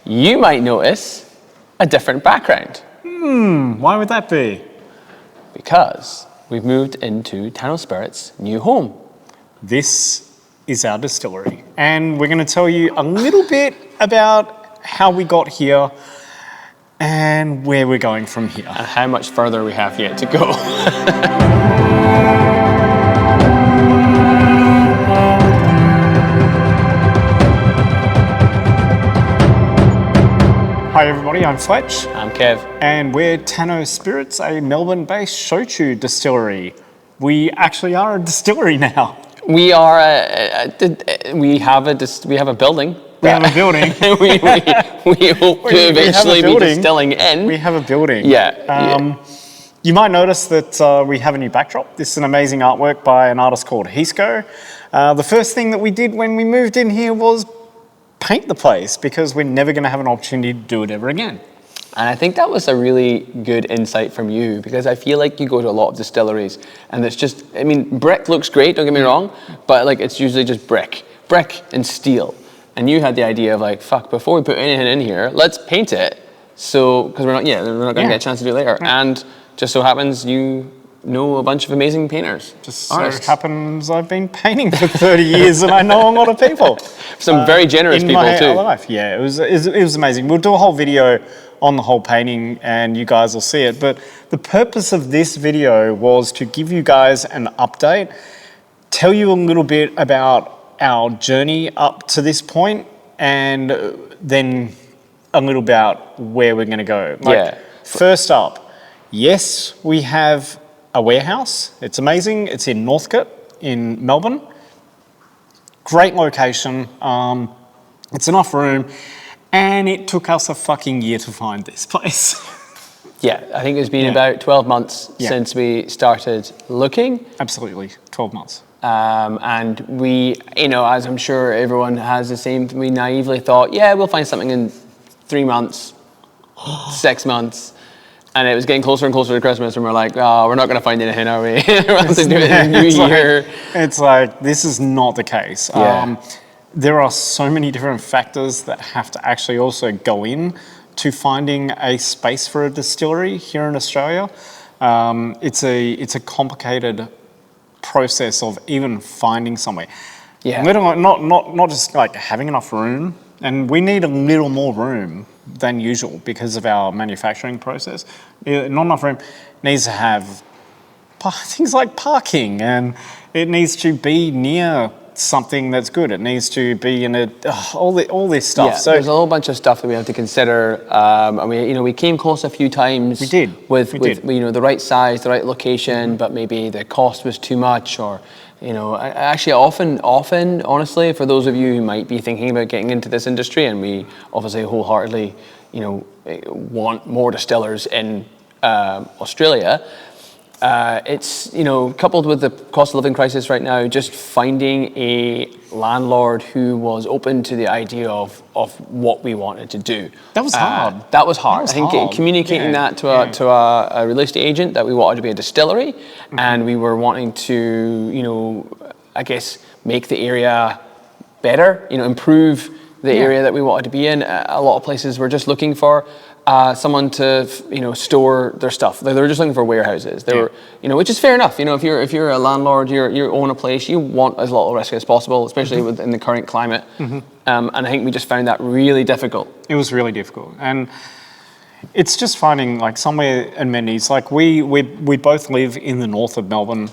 you might notice a different background. Why would that be? Because we've moved into Tano Spirits' new home. This is our distillery, and we're going to tell you a little bit about how we got here and where we're going from here. And how much further we have yet to go. Hi everybody, I'm Fletch. I'm Kev. And we're Tano Spirits, a Melbourne-based Shochu distillery. We actually are a distillery now. We are we have a building. We have a building. we hope to eventually be distilling in. We have a building. Yeah. You might notice that we have a new backdrop. This is an amazing artwork by an artist called Hisco. The first thing that we did when we moved in here was paint the place because we're never going to have an opportunity to do it ever again. And I think that was a really good insight from you because I feel like you go to a lot of distilleries and it's just, I mean, brick looks great, don't get me wrong, but like it's usually just brick and steel. And you had the idea of like, fuck, before we put anything in here, let's paint it. So, because we're not going to get a chance to do it later. Yeah. And just so happens you know a bunch of amazing painters. Just artists. So happens I've been painting for 30 years and I know a lot of people. Some very generous people too. In my life, yeah, it was amazing. We'll do a whole video on the whole painting and you guys will see it. But the purpose of this video was to give you guys an update, tell you a little bit about our journey up to this point and then a little about where we're going to go. First up, yes, we have a warehouse. It's amazing. It's in Northcote in Melbourne. Great location. It's enough room. And it took us a fucking year to find this place. Yeah, I think it's been about 12 months since we started looking. Absolutely, 12 months. And we, as I'm sure everyone has the same, we naively thought, yeah, we'll find something in 3 months, 6 months. And it was getting closer and closer to Christmas, and we're like, oh, we're not going to find anything, are we? We'll have to do it in the new year. It's like, this is not the case. Yeah. There are so many different factors that have to actually also go in to finding a space for a distillery here in Australia. It's a complicated process of even finding somewhere. Yeah. Not just like having enough room, and we need a little more room than usual because of our manufacturing process. Not enough room. Needs to have things like parking, and it needs to be near something that's good. It needs to be in all this stuff. Yeah, so there's a whole bunch of stuff that we have to consider. And we came close a few times. We did. With the right size, the right location, but maybe the cost was too much, or actually often, honestly, for those of you who might be thinking about getting into this industry, and we obviously wholeheartedly, want more distillers in Australia. It's, coupled with the cost of living crisis right now, just finding a landlord who was open to the idea of what we wanted to do. That was hard. That was hard. I think communicating that to a real estate agent that we wanted to be a distillery, and we were wanting to, I guess, make the area better, improve the area that we wanted to be in. A lot of places were just looking for someone to store their stuff. They were just looking for warehouses. They were, which is fair enough. If you're a landlord, you own a place, you want as little risk as possible, especially within the current climate. And I think we just found that really difficult. It was really difficult, and it's just finding like somewhere amenities. Like we both live in the north of Melbourne.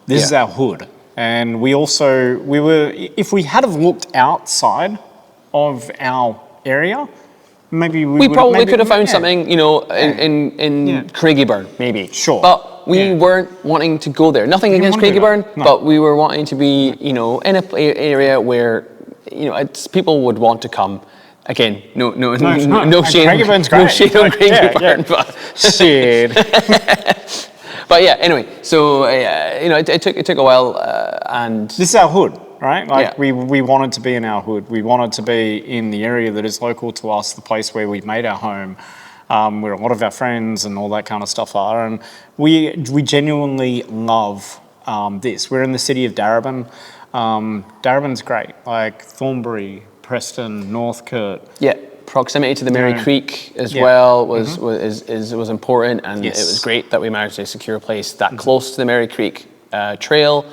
This is our hood, and we were if we had have looked outside of our area. Maybe we probably could have found something, in Craigieburn, maybe. Sure. But we weren't wanting to go there. Nothing against Craigieburn, but we were wanting to be, in an area where, people would want to come. Again, no shade. Craigierburn's great. No shade on Craigieburn, but shade. But yeah, anyway, so it took a while, and this is our hood. Right? Like we wanted to be in our hood. We wanted to be in the area that is local to us, the place where we made our home, where a lot of our friends and all that kind of stuff are. And we genuinely love this. We're in the city of Darebin. Darebin's great. Like Thornbury, Preston, Northcote. Yeah. proximity to the Mary Creek as well was important, and it was great that we managed to secure a place that close to the Mary Creek trail.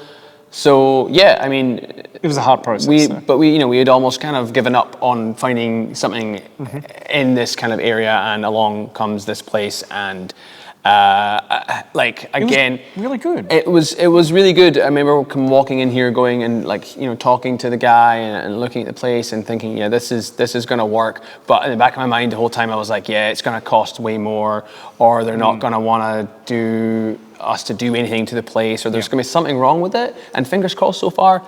So yeah, I mean, it was a hard process. But we had almost kind of given up on finding something in this kind of area, and along comes this place, and again, it was really good. It was really good. I remember walking in here, going and talking to the guy and looking at the place and thinking, yeah, this is going to work. But in the back of my mind, the whole time I was like, yeah, it's going to cost way more, or they're not going to want to do anything to the place, or there's going to be something wrong with it. And fingers crossed, so far,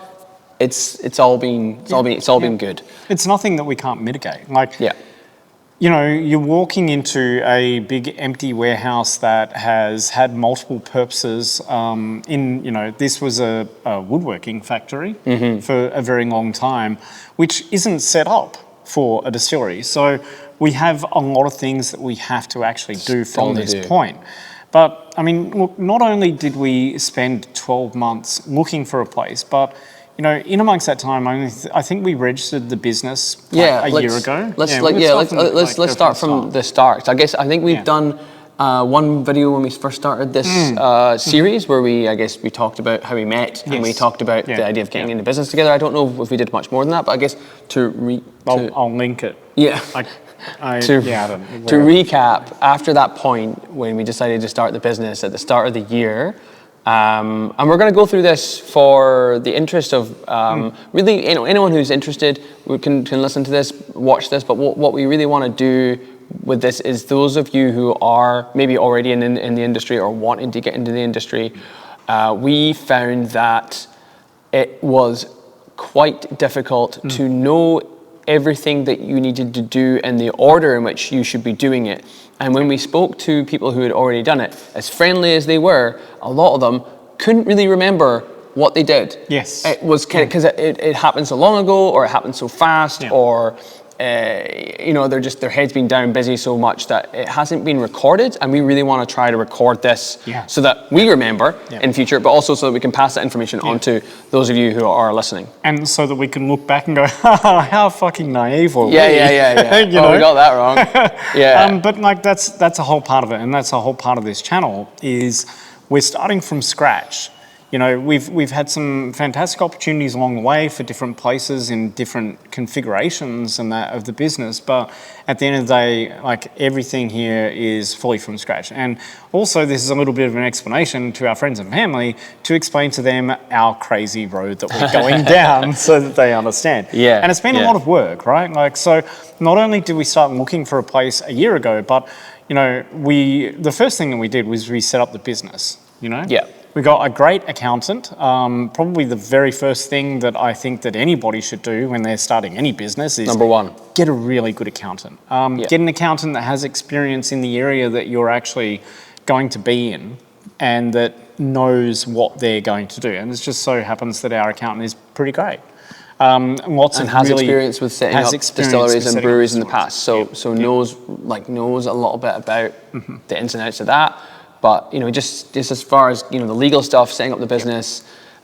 it's all been good. It's nothing that we can't mitigate. You're walking into a big empty warehouse that has had multiple purposes. This was a woodworking factory for a very long time, which isn't set up for a distillery. So we have a lot of things that we have to actually do from this point. But I mean, look, not only did we spend 12 months looking for a place, but in amongst that time, I think we registered the business a year ago. Let's start from the start. I think we've done one video when we first started this series where we talked about how we met and we talked about the idea of getting into business together. I don't know if we did much more than that, but I guess I'll link it. Yeah. To recap, after that point when we decided to start the business at the start of the year, and we're going to go through this for the interest of really anyone who's interested can listen to this, watch this. But what we really want to do with this is those of you who are maybe already in the industry or wanting to get into the industry, we found that it was quite difficult to know everything that you needed to do in the order in which you should be doing it. And when we spoke to people who had already done it, as friendly as they were, a lot of them couldn't really remember what they did. Yes. It was because it happened so long ago, or it happened so fast, or their head's been down busy so much that it hasn't been recorded. And we really want to try to record this so that we remember in future, but also so that we can pass that information on to those of you who are listening. And so that we can look back and go, how fucking naive were we? Yeah. We got that wrong. But that's a whole part of it, and that's a whole part of this channel is we're starting from scratch. We've had some fantastic opportunities along the way for different places in different configurations and that of the business, but at the end of the day, everything here is fully from scratch. And also, this is a little bit of an explanation to our friends and family to explain to them our crazy road that we're going down so that they understand. Yeah. And it's been a lot of work, right? So not only did we start looking for a place a year ago, but the first thing that we did was we set up the business. Yeah. We got a great accountant. Probably the very first thing that I think that anybody should do when they're starting any business is number one, get a really good accountant. Get an accountant that has experience in the area that you're actually going to be in and that knows what they're going to do. And it just so happens that our accountant is pretty great. Has experience with setting up distilleries and breweries in the past, so knows a little bit about the ins and outs of that. But just as far as the legal stuff, setting up the business,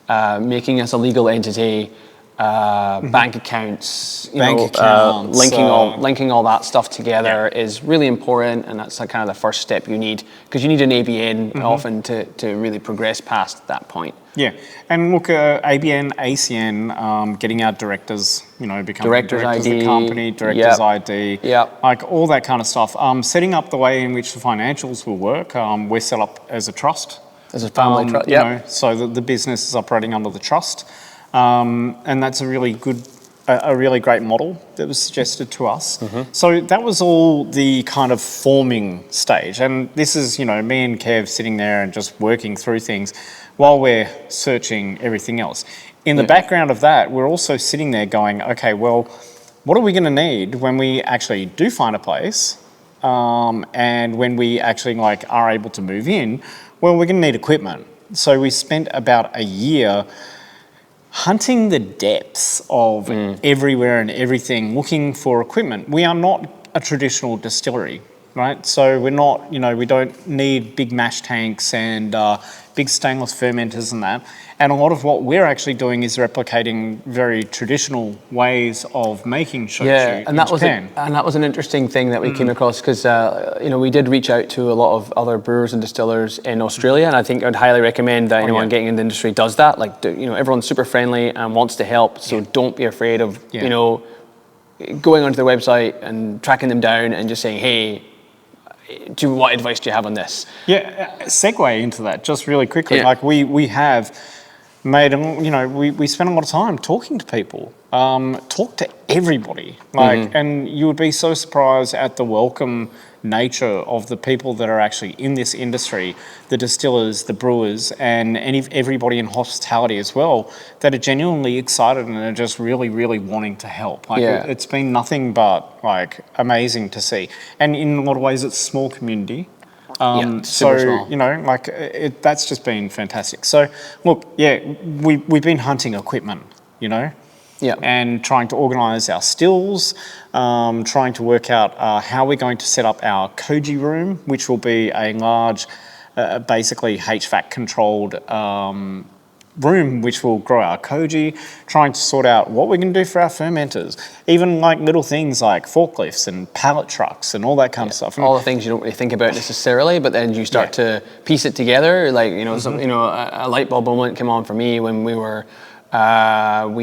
making us a legal entity, bank accounts, linking all that stuff together is really important, and that's kind of the first step you need, because you need an ABN often to really progress past that point. Yeah, and look, ABN, ACN, getting our directors, becoming directors of the company, directors ID, all that kind of stuff. Setting up the way in which the financials will work. We're set up as a trust. As a family trust, so that the business is operating under the trust. And that's a really great model that was suggested to us. So that was all the kind of forming stage. And this is, me and Kev sitting there and just working through things while we're searching everything else. In the background of that, we're also sitting there going, okay, well, what are we going to need when we actually do find a place? And when we actually are able to move in? Well, we're going to need equipment. So we spent about a year hunting the depths of everywhere and everything, looking for equipment. We are not a traditional distillery. right? So we're not, we don't need big mash tanks and big stainless fermenters and that. And a lot of what we're actually doing is replicating very traditional ways of making shochu in Japan. And that was an interesting thing that we came across because we did reach out to a lot of other brewers and distillers in Australia, and I think I'd highly recommend that anyone getting in the industry does that. Like, everyone's super friendly and wants to help, so don't be afraid of going onto their website and tracking them down and just saying, hey, what advice do you have on this? Yeah, segue into that just really quickly. Yeah. Like we have made, we spend a lot of time talking to people, talk to everybody. And you would be so surprised at the welcome nature of the people that are actually in this industry, the distillers, the brewers, and everybody in hospitality as well, that are genuinely excited and are just really, really wanting to help. It's been nothing but amazing to see. And in a lot of ways, it's a small community. Super small. That's just been fantastic. So, look, we've been hunting equipment, and trying to organise our stills, trying to work out how we're going to set up our koji room, which will be a large, basically HVAC-controlled room which will grow our koji, trying to sort out what we're going to do for our fermenters, even little things like forklifts and pallet trucks and all that kind of stuff. All the things you don't really think about necessarily, but then you start to piece it together. A light bulb moment came on for me when we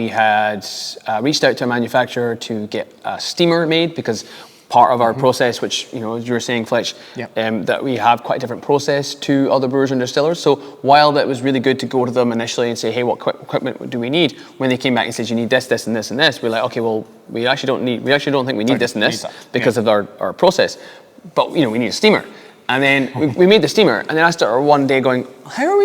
had reached out to a manufacturer to get a steamer made, because part of our process, which, as you were saying, Fletch, that we have quite a different process to other brewers and distillers. So while that was really good to go to them initially and say, hey, what equipment do we need? When they came back and said, you need this, this, and this, and this, we're like, okay, well, we actually don't think we need this and this because of our process. But, we need a steamer. And then we made the steamer, and then I started one day going, how do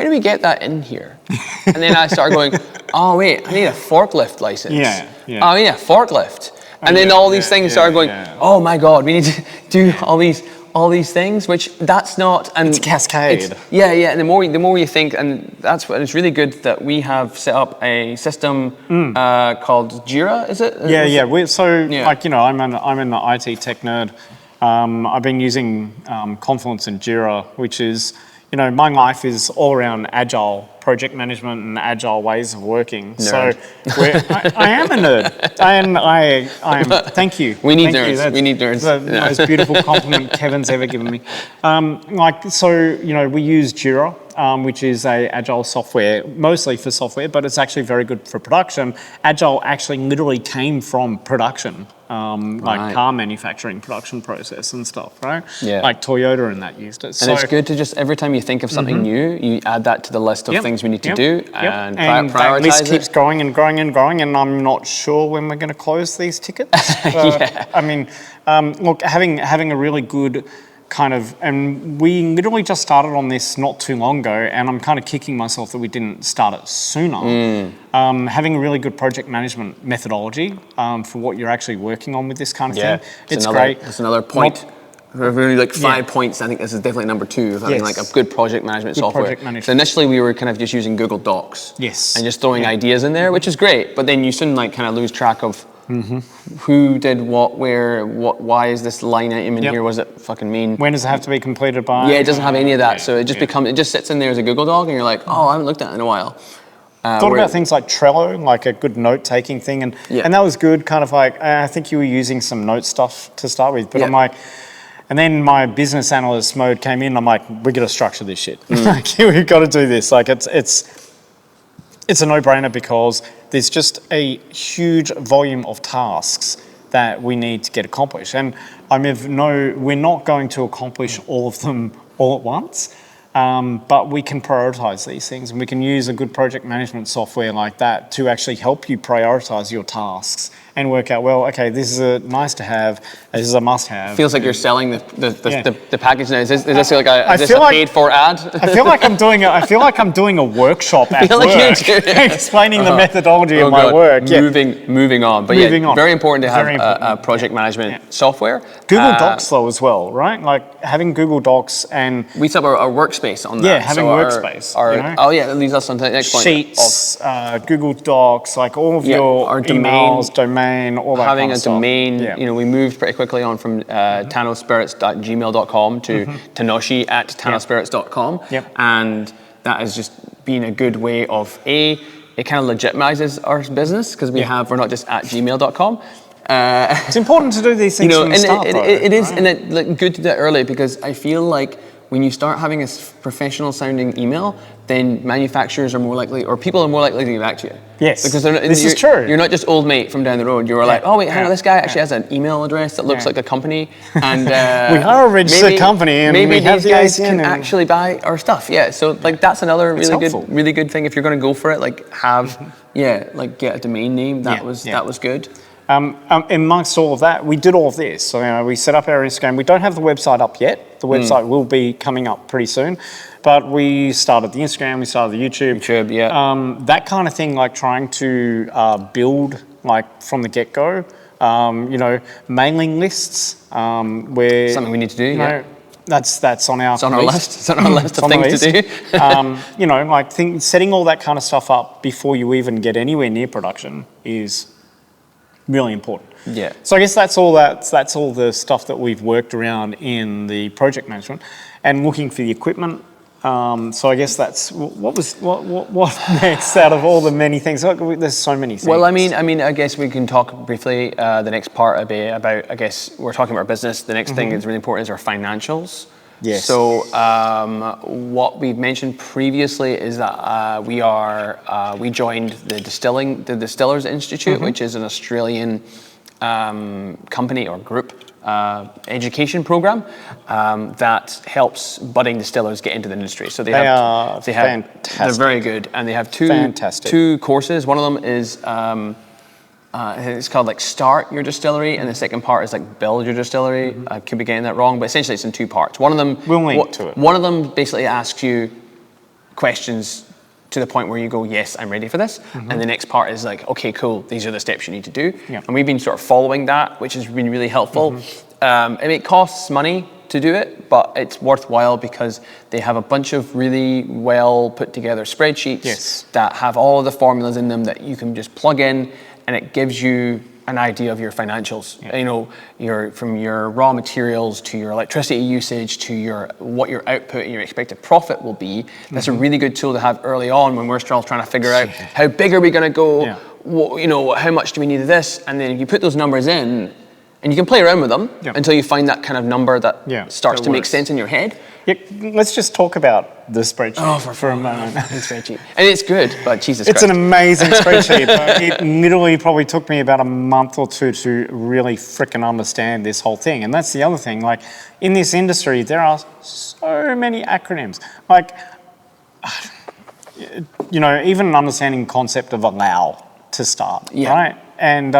we get that in here? And then I started going, oh wait, I need a forklift license. Oh, I need a forklift. And then all these things started going, oh my God, we need to do all these things, which that's not. And it's a cascade. And the more you think, and it's really good that we have set up a system called Jira, is it? I'm an IT tech nerd. I've been using Confluence and Jira, which is, my life is all around agile project management and agile ways of working. Nerd. So I am a nerd. I am. Thank you. We need nerds. We need nerds. The most beautiful compliment Kevin's ever given me. We use Jira, which is a agile software, mostly for software, but it's actually very good for production. Agile actually literally came from production. Car manufacturing production process and stuff, right? Yeah. Like Toyota and that used it. And it's good to just, every time you think of something new, you add that to the list of things we need to do and prioritize that list keeps growing and growing and growing, and I'm not sure when we're going to close these tickets. Look, having a really good and we literally just started on this not too long ago, and I'm kind of kicking myself that we didn't start it sooner. Having a really good project management methodology for what you're actually working on with this kind of thing, it's great. That's another point. Really 5 points. I think this is definitely number 2 of having a good project management software. So initially we were kind of just using Google Docs. Yes. And just throwing ideas in there, which is great, but then you soon kind of lose track of who did what, where, why is this line item in here? What does it fucking mean? When does it have to be completed by? Yeah, it doesn't have any of that. So it just it just sits in there as a Google Doc, and you're like, oh, I haven't looked at it in a while. Thought about things like Trello, like a good note-taking thing, and that was good. Kind of I think you were using some note stuff to start with, but I'm like. And then my business analyst mode came in. I'm like, we got to structure this shit. We've got to do this. It's a no-brainer because there's just a huge volume of tasks that we need to get accomplished. And we're not going to accomplish all of them all at once, but we can prioritize these things, and we can use a good project management software like that to actually help you prioritize your tasks and work out, well, okay, this is a nice to have, this is a must have. Feels like you're selling the package now. Is this a paid for ad? I feel like I'm doing a workshop at work, explaining the methodology of my work. Moving on. But very important to have a project management software. Google Docs though as well, right? Like having Google Docs, and we set up our workspace on that. Yeah, having workspace. That leads us on to the next point. Sheets, Google Docs, like all of your our emails, domain. domain, all that having kind of a stuff. domain, Yeah. you know, we moved pretty quickly on from tanospirits.gmail.com to tanoshi@tanospirits.com. Yep. And that has just been a good way of, it kind of legitimizes our business because we're not just at gmail.com. It's important to do these things from the start, though. It is, and it like, good to do that early because I feel like when you start having a professional sounding email, then manufacturers are more likely, or people are more likely to get back to you. Yes, because this is true. You're not just old mate from down the road. You're like, oh wait, hang on, this guy actually has an email address that looks like a company, and we are a registered company, and maybe we have these guys the ACN can actually buy our stuff. Yeah, so like that's another really good thing if you're going to go for it. Like get a domain name. That was good. Amongst all of that, we did all of this. So we set up our Instagram. We don't have the website up yet. The website will be coming up pretty soon. But we started the Instagram, we started the YouTube. That kind of thing, like trying to build like from the get-go, mailing lists. Where something we need to do, That's on our list. It's on our list of things to do. Setting all that kind of stuff up before you even get anywhere near production is really important. Yeah. So I guess that's all the stuff that we've worked around in the project management and looking for the equipment. So I guess that's what next out of all the many things. There's so many things. Well, I mean, I guess we can talk briefly. The next part about I guess we're talking about business. The next thing that's really important is our financials. Yes. So what we've mentioned previously is that we joined the Distillers Institute, which is an Australian company or group education program that helps budding distillers get into the industry. So they are fantastic. They're very good, and they have two courses. One of them is it's called like Start Your Distillery, and the second part is like Build Your Distillery. I could be getting that wrong, but essentially it's in two parts. One of them we'll link to it. One of them basically asks you questions to the point where you go, yes, I'm ready for this. And the next part is like, okay, cool, these are the steps you need to do. Yeah. And we've been sort of following that, which has been really helpful. It costs money to do it, but it's worthwhile because they have a bunch of really well put together spreadsheets that have all of the formulas in them that you can just plug in, and it gives you an idea of your financials. From your raw materials to your electricity usage to what your output and your expected profit will be. That's a really good tool to have early on when we're still trying to figure out how big are we going to go, how much do we need of this, and then you put those numbers in, and you can play around with them until you find that kind of number that starts to make sense in your head. Let's just talk about the spreadsheet for a moment. Spreadsheet. And it's good, but Jesus Christ. It's an amazing spreadsheet. But it literally probably took me about a month or two to really frickin' understand this whole thing. And that's the other thing. Like, in this industry, there are so many acronyms. Like, even understanding the concept of allow to start, right? And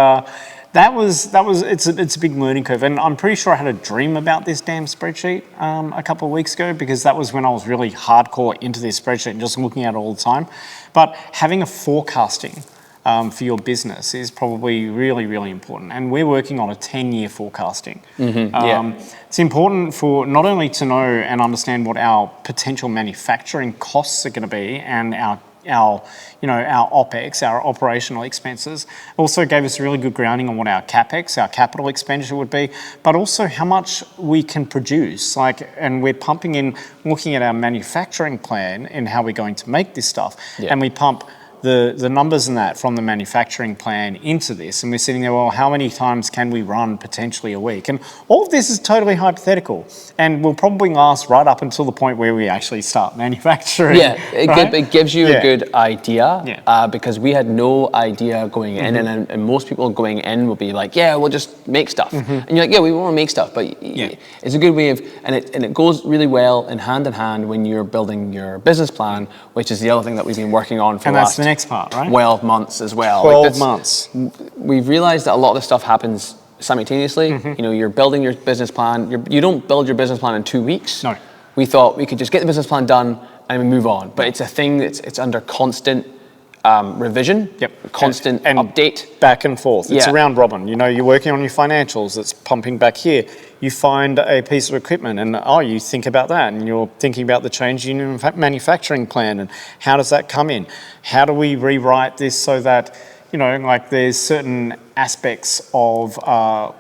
it's a big learning curve, and I'm pretty sure I had a dream about this damn spreadsheet a couple of weeks ago, because that was when I was really hardcore into this spreadsheet and just looking at it all the time. But having a forecasting for your business is probably really, really important, and we're working on a 10-year forecasting. It's important for not only to know and understand what our potential manufacturing costs are going to be, and our OPEX, our operational expenses. Also gave us a really good grounding on what our CapEx, our capital expenditure would be, but also how much we can produce. And we're pumping in, looking at our manufacturing plan and how we're going to make this stuff. And we pump the numbers in that from the manufacturing plan into this, and we're sitting there, well, how many times can we run potentially a week? And all of this is totally hypothetical, and will probably last right up until the point where we actually start manufacturing. It gives you a good idea, because we had no idea going in, and most people going in will be like, we'll just make stuff. And you're like, we want to make stuff, but it's a good way of, and it goes really well in hand when you're building your business plan, which is the other thing that we've been working on for the last part, right? 12 months as well. 12 months. We've realized that a lot of this stuff happens simultaneously. You're building your business plan. You don't build your business plan in 2 weeks. No. We thought we could just get the business plan done and we move on. But it's a thing it's under constant revision, constant update. Back and forth. It's a round robin. You're working on your financials, it's pumping back here. You find a piece of equipment and you think about that, and you're thinking about the change in your manufacturing plan and how does that come in? How do we rewrite this so that you know, like there's certain aspects of our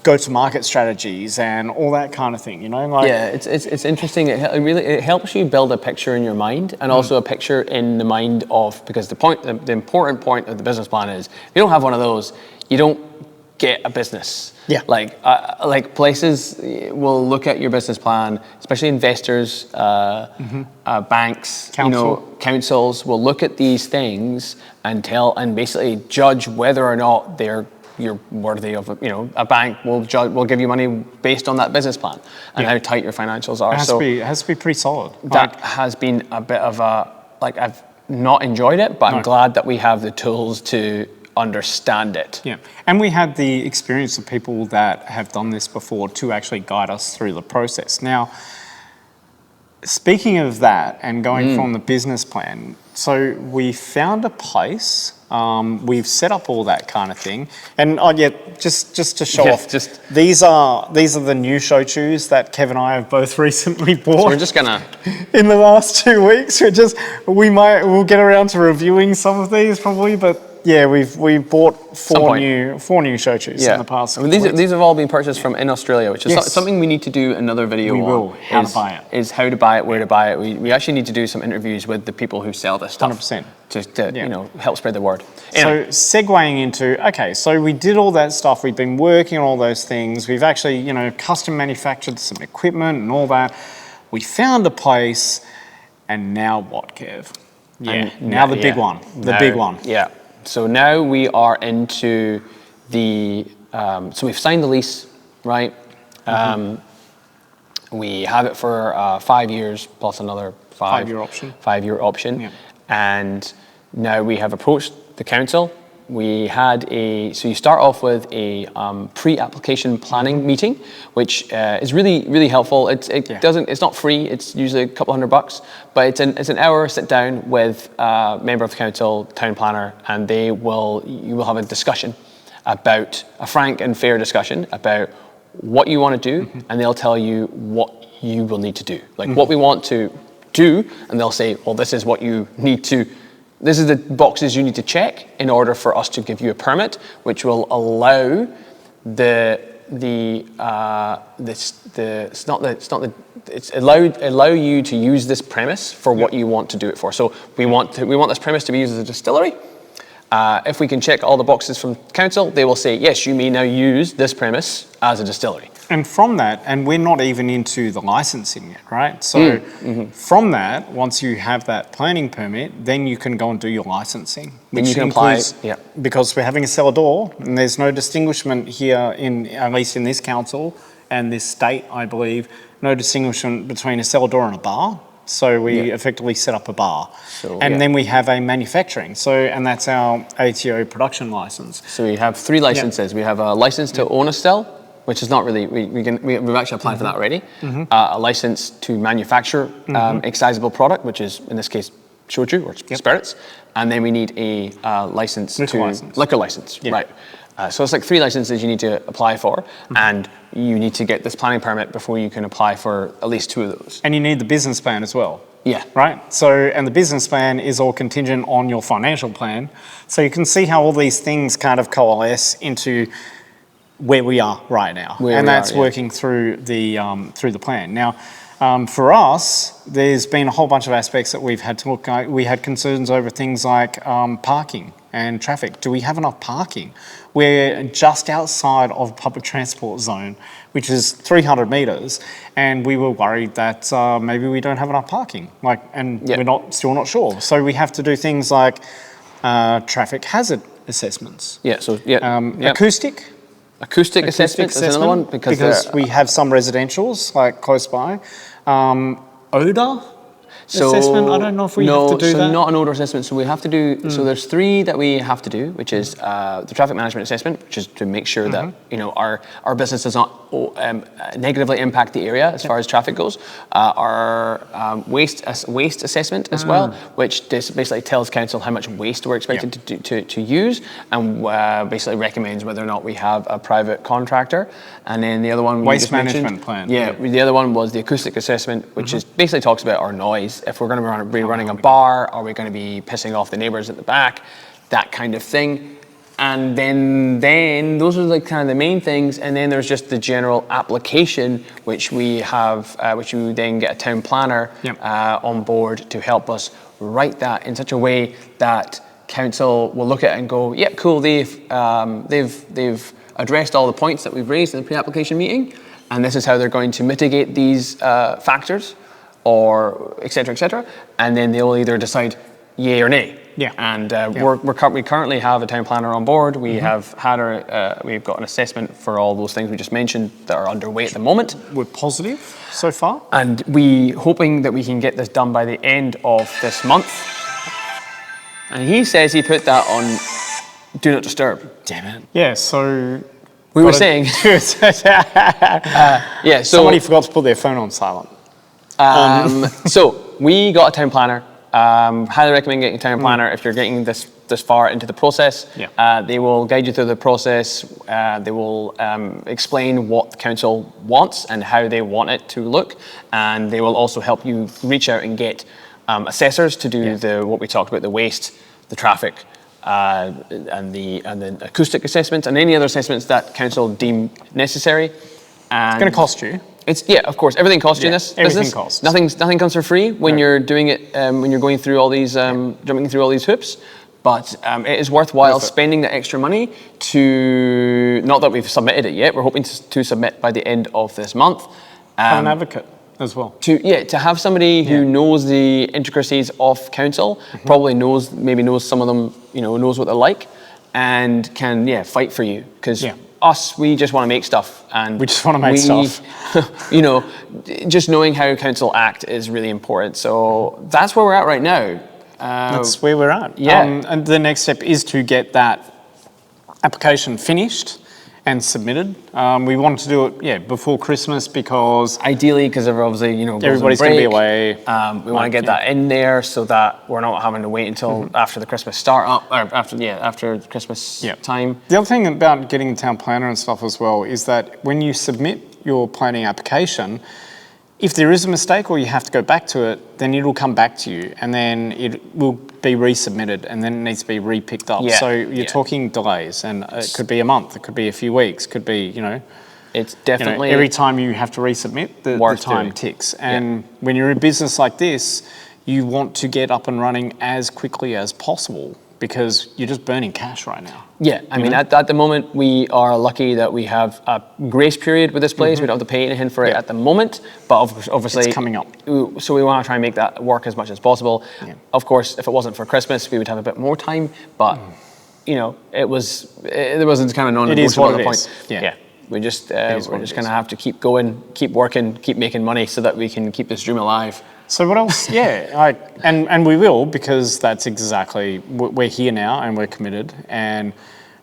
go-to-market strategies and all that kind of thing, you know? Like, yeah, it's interesting. It helps you build a picture in your mind, and also a picture in the mind of, because the important point of the business plan is, if you don't have one of those, you don't get a business. Yeah. Like places will look at your business plan, especially investors, banks, councils will look at these things and basically judge whether or not you're worthy of, a bank will give you money based on that business plan and how tight your financials are. It has to be pretty solid. That has been a bit of I've not enjoyed it, but I'm glad that we have the tools to understand it. Yeah, and we had the experience of people that have done this before to actually guide us through the process. Now, speaking of that and going from the business plan, so we found a place. We've set up all that kind of thing, and just to show off, these are the new shochus that Kev and I have both recently bought. So we're just gonna in the last 2 weeks. We'll get around to reviewing some of these probably, but yeah, we've bought four new shochus in the past. I mean, these have all been purchased from in Australia, which is something we need to do another video on. We will. How to buy it. Is how to buy it, where to buy it. We actually need to do some interviews with the people who sell this stuff. 100%. Just to help spread the word. Anyway. So segueing into, so we did all that stuff. We've been working on all those things. We've actually, custom manufactured some equipment and all that. We found a place, and now what, Kev? Yeah. Now the big one. The big one. Yeah. So now we are into so we've signed the lease, right? We have it for 5 years plus another 5-year option. 5-year option. Yeah. And now we have approached the council. We had so you start off with a pre-application planning meeting, which is really, really helpful. It's not free. It's usually a couple $100, but it's an hour sit down with a member of the council, town planner, and you will have a discussion about a frank and fair discussion about what you want to do, and they'll tell you what you will need to do, like what we want to do, and they'll say, well, this is what you need to. This is the boxes you need to check in order for us to give you a permit, which will allow allow you to use this premise for what you want to do it for. So we want this premise to be used as a distillery. If we can check all the boxes from council, they will say, yes, you may now use this premise as a distillery. And from that, and we're not even into the licensing yet, right? So from that, once you have that planning permit, then you can go and do your licensing. Which you can apply, because we're having a cellar door, and there's no distinguishment here, at least in this council and this state, I believe, no distinguishment between a cellar door and a bar. So we effectively set up a bar. Then we have a manufacturing. And that's our ATO production license. So we have 3 licenses. We have a license to own a still, which is not really, we've actually applied for that already. A license to manufacture excisable product, which is, in this case, shochu or spirits. And then we need a license liquor license, right? So it's like 3 licenses you need to apply for, and you need to get this planning permit before you can apply for at least 2 of those. And you need the business plan as well. Yeah. Right? And the business plan is all contingent on your financial plan. So you can see how all these things kind of coalesce into where we are right now. That's working through the plan. Now, for us, there's been a whole bunch of aspects that we've had to look at. We had concerns over things like parking and traffic. Do we have enough parking? We're just outside of public transport zone, which is 300 metres, and we were worried that maybe we don't have enough parking. We're still not sure. So we have to do things like traffic hazard assessments. Acoustic assessment is another one because we have some residentials close by. Odour assessment. I don't know if we have to do that. No, so not an odour assessment. So we have to do. So there's 3 that we have to do, which is the traffic management assessment, which is to make sure that our business does not negatively impact the area as far as traffic goes. Our waste assessment as well, which basically tells council how much waste we're expected to use, and basically recommends whether or not we have a private contractor. And then the other one, waste management plan. The other one was the acoustic assessment, which is basically talks about our noise. If we're going to be running a bar, are we going to be pissing off the neighbours at the back? that kind of thing. And then those are like kind of the main things. And then there's just the general application, which we have, which you then get a town planner on board to help us write that in such a way that council will look at it and go, "Yep, cool. They've addressed all the points that we've raised in the pre-application meeting, and this is how they're going to mitigate these factors, or et cetera, and then they'll either decide yay or nay. Yeah. And we currently have a town planner on board. We have had we've got an assessment for all those things we just mentioned that are underway at the moment. We're positive so far. And we hoping that we can get this done by the end of this month. And he says he put that on Do Not Disturb. Damn it. Yeah, so... We were saying... yeah, so... Somebody forgot to put their phone on silent. So, we got a town planner. Highly recommend getting a town planner if you're getting this far into the process. Yeah. They will guide you through the process. They will explain what the council wants and how they want it to look, and they will also help you reach out and get assessors to do what we talked about: the waste, the traffic, and the acoustic assessments, and any other assessments that council deem necessary. And it's going to cost you. Of course, everything costs you in this business. Everything costs. Nothing comes for free when you're doing it. When you're going through all these, jumping through all these hoops. But it is worthwhile spending the extra money to. Not that we've submitted it yet. We're hoping to submit by the end of this month. Have an advocate as well. To have somebody who knows the intricacies of council, probably knows some of them. Knows what they're like, and can fight for you because. Us, we just want to make stuff, and we just want to make stuff. Just knowing how council act is really important. So that's where we're at right now. That's where we're at. Yeah. And the next step is to get that application finished and submitted. We wanted to do it, before Christmas because ideally, because obviously everybody's going to be away. We want to get that in there so that we're not having to wait until after the Christmas startup or after Christmas time. The other thing about getting the town planner and stuff as well is that when you submit your planning application, if there is a mistake or you have to go back to it, then it'll come back to you and then it will be resubmitted and then it needs to be re-picked up. So you're talking delays, and it could be a month, it could be a few weeks, could be, It's definitely... every time you have to resubmit, the time ticks. And when you're in business like this, you want to get up and running as quickly as possible because you're just burning cash right now. Yeah, I mean, at the moment, we are lucky that we have a grace period with this place. We don't have to pay anything for it at the moment, but obviously... It's coming up. So we want to try and make that work as much as possible. Yeah. Of course, if it wasn't for Christmas, we would have a bit more time, but, there was kind of non-negotiable point. Yeah. We're just going to have to keep going, keep working, keep making money so that we can keep this dream alive. So what else? And we will, because that's exactly, we're here now and we're committed, and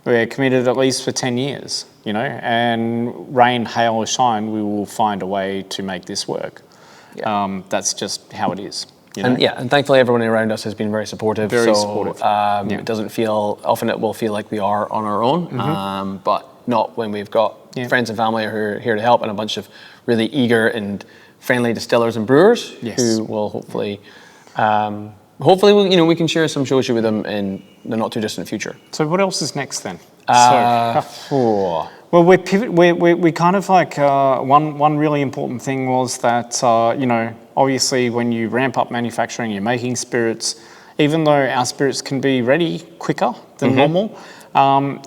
we're committed at least for 10 years, and rain, hail or shine, we will find a way to make this work. Yeah. That's just how it is. And thankfully everyone around us has been very supportive. Very supportive. It doesn't feel, often it will feel like we are on our own, but not when we've got friends and family who are here to help and a bunch of really eager and friendly distillers and brewers who will hopefully we can share some shochu with them in the not too distant future. So what else is next then? Well, we kind of like one really important thing was that obviously when you ramp up manufacturing, you're making spirits. Even though our spirits can be ready quicker than normal,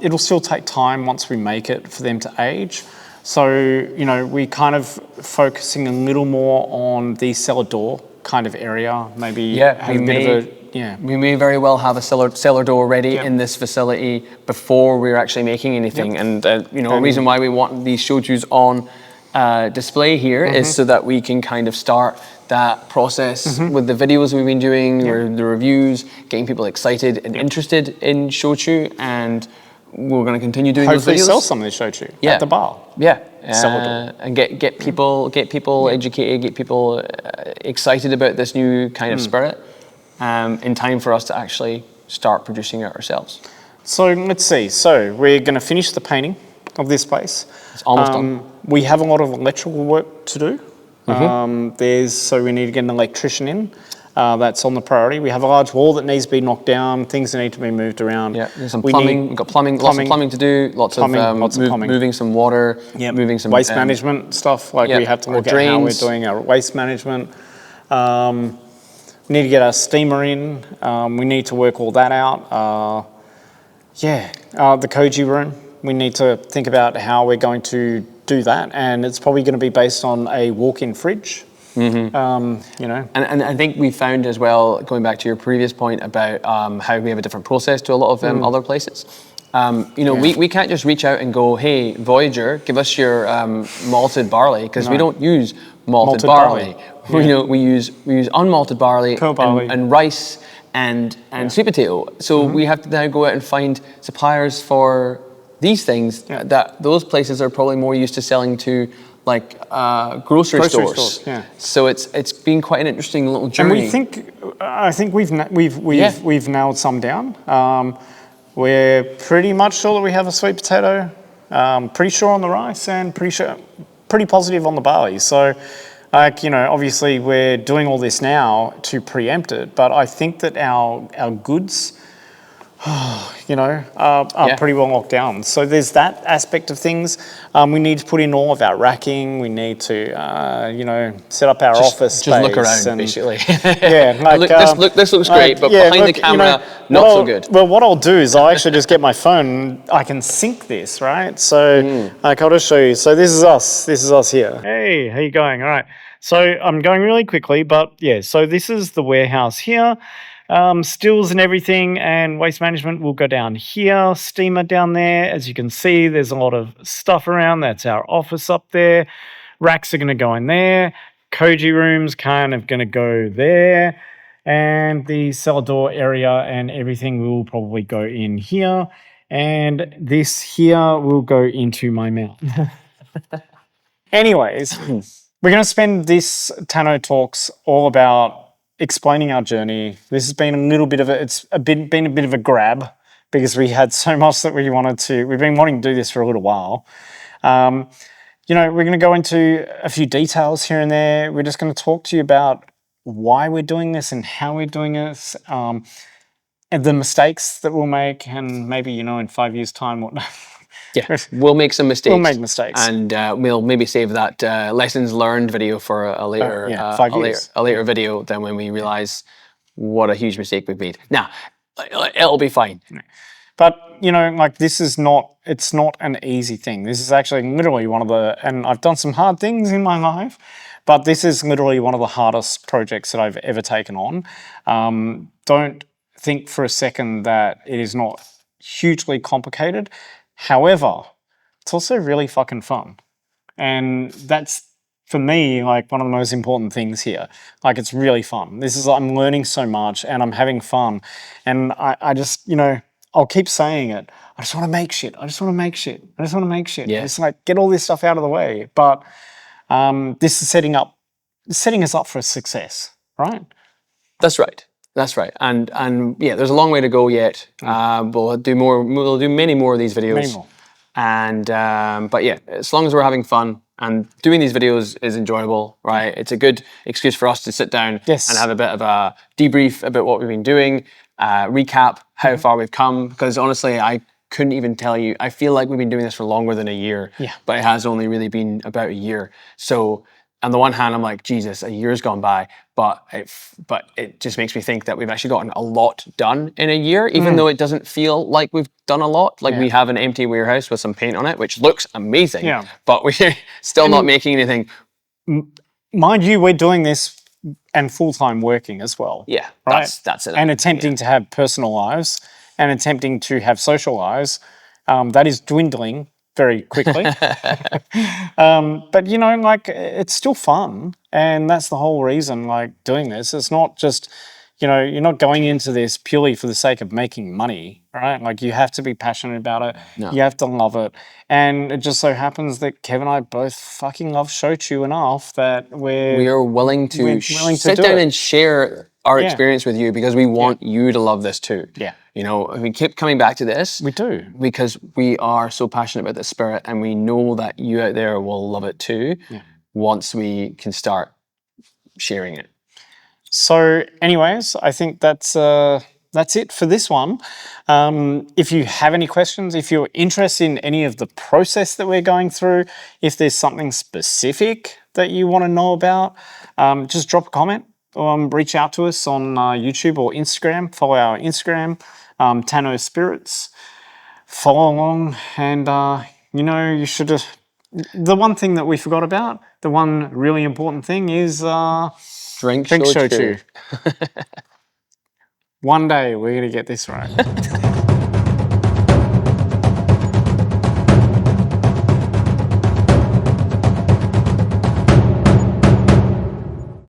it'll still take time once we make it for them to age. So, we kind of focusing a little more on the cellar door kind of area, maybe have a bit of a, we may very well have a cellar door ready in this facility before we're actually making anything. And, the reason why we want these shochus on display here is so that we can kind of start that process with the videos we've been doing, the reviews, getting people excited and interested in shochu, and we're going to continue doing hopefully those videos. Sell some of this shochu at the bar. And get people educated, get people excited about this new kind of spirit in time for us to actually start producing it ourselves. So let's see. So we're going to finish the painting of this place. It's almost done. We have a lot of electrical work to do. So we need to get an electrician in. that's on the priority. We have a large wall that needs to be knocked down, things that need to be moved around. Yeah, there's some plumbing. We've got plumbing, lots of plumbing to do, lots of plumbing. Moving some water, moving some... Waste management stuff, like we have to look at how we're doing our waste management. We need to get our steamer in. We need to work all that out. The Koji room. We need to think about how we're going to do that, and it's probably going to be based on a walk-in fridge. Mm-hmm. And I think we found as well, going back to your previous point about how we have a different process to a lot of other places. We can't just reach out and go, hey, Voyager, give us your malted barley, because we don't use malted barley. Yeah. We use unmalted barley, and rice and sweet potato. So we have to now go out and find suppliers for these things that those places are probably more used to selling to, like grocery stores. Yeah. So it's been quite an interesting little journey. And I think we've nailed some down. We're pretty much sure that we have a sweet potato. Pretty sure on the rice, and pretty positive on the barley. So, obviously we're doing all this now to preempt it. But I think that our goods, are pretty well locked down. So there's that aspect of things. We need to put in all of our racking. We need to, set up our office space. Just look around, basically. This looks great, but behind the camera, not so good. Well, what I'll do is I'll actually just get my phone and I can sync this, right? So I'll just show you. So this is us. This is us here. Hey, how you going? All right. So I'm going really quickly, but so this is the warehouse here. Stills and everything, and waste management will go down here, steamer down there. As you can see, there's a lot of stuff around. That's our office up there. Racks are going to go in there. Koji room's kind of going to go there. And the cellar door area and everything will probably go in here. And this here will go into my mouth. Anyways, we're going to spend this Tano Talks all about explaining our journey. This has been been a bit of a grab, because we had so much that we've been wanting to do this for a little while. We're going to go into a few details here and there. We're just going to talk to you about why we're doing this and how we're doing this, and the mistakes that we'll make, and maybe, in 5 years' time, what... we'll make some mistakes. We'll make mistakes, and we'll maybe save that lessons learned video for a later, 5 years. A later video than when we realise what a huge mistake we've made. Now, it'll be fine. But it's not an easy thing. This is actually literally and I've done some hard things in my life, but this is literally one of the hardest projects that I've ever taken on. Don't think for a second that it is not hugely complicated. However, it's also really fucking fun. And that's, for me, like one of the most important things here. Like, it's really fun. I'm learning so much and I'm having fun. And I just, I'll keep saying it. I just want to make shit. I just want to make shit. I just want to make shit. Yeah. It's like, get all this stuff out of the way. But this is setting us up for success, right? That's right. That's right, and there's a long way to go yet. We'll do many more of these videos. Many more. And as long as we're having fun and doing these videos is enjoyable, right? It's a good excuse for us to sit down and have a bit of a debrief about what we've been doing, recap how far we've come. Because honestly, I couldn't even tell you. I feel like we've been doing this for longer than a year, but it has only really been about a year. So, on the one hand, I'm like, Jesus, a year's gone by, but it just makes me think that we've actually gotten a lot done in a year, even though it doesn't feel like we've done a lot. Like, we have an empty warehouse with some paint on it, which looks amazing, but we're still not making anything. Mind you, we're doing this and full-time working as well. Yeah, right? that's it. And attempting to have personal lives and attempting to have social lives. That is dwindling very quickly. But it's still fun, and that's the whole reason doing this. It's not just, you're not going into this purely for the sake of making money, right? Like, you have to be passionate about it. No. You have to love it. And it just so happens that Kev and I both fucking love Shochu enough that we are willing to sit down and share our experience with you, because we want you to love this too. Yeah. We keep coming back to this. We do. Because we are so passionate about this spirit, and we know that you out there will love it too once we can start sharing it. So, anyways, I think that's it for this one. If you have any questions, if you're interested in any of the process that we're going through, if there's something specific that you want to know about, just drop a comment. Reach out to us on YouTube or Instagram. Follow our Instagram, Tano Spirits. Follow along, and you should have. The one thing that we forgot about, the one really important thing is Drink drink shochu. shochu. One day we're gonna get this right.